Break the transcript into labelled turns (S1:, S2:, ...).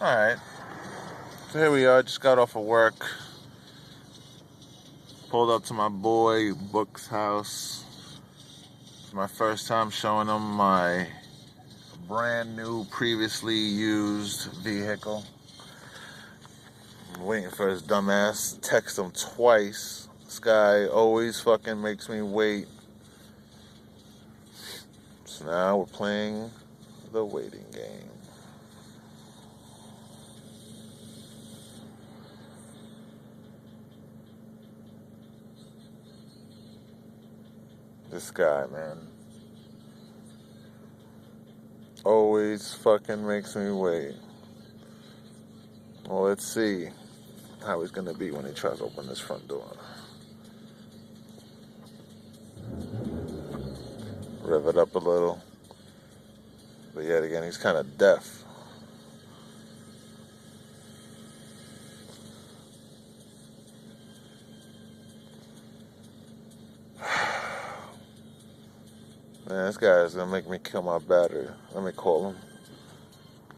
S1: Alright, so here we are, just got off of work. Pulled up to my boy Book's house. It's my first time showing him my brand new, previously used vehicle. I'm waiting for his dumbass. Text him twice. This guy always fucking makes me wait. So now we're playing the waiting game. This guy, man, always fucking makes me wait. Well, let's see how he's gonna be when he tries to open this front door. Rev it up a little. But yet again, he's kind of deaf. Man, this guy is gonna make me kill my battery. Let me call him.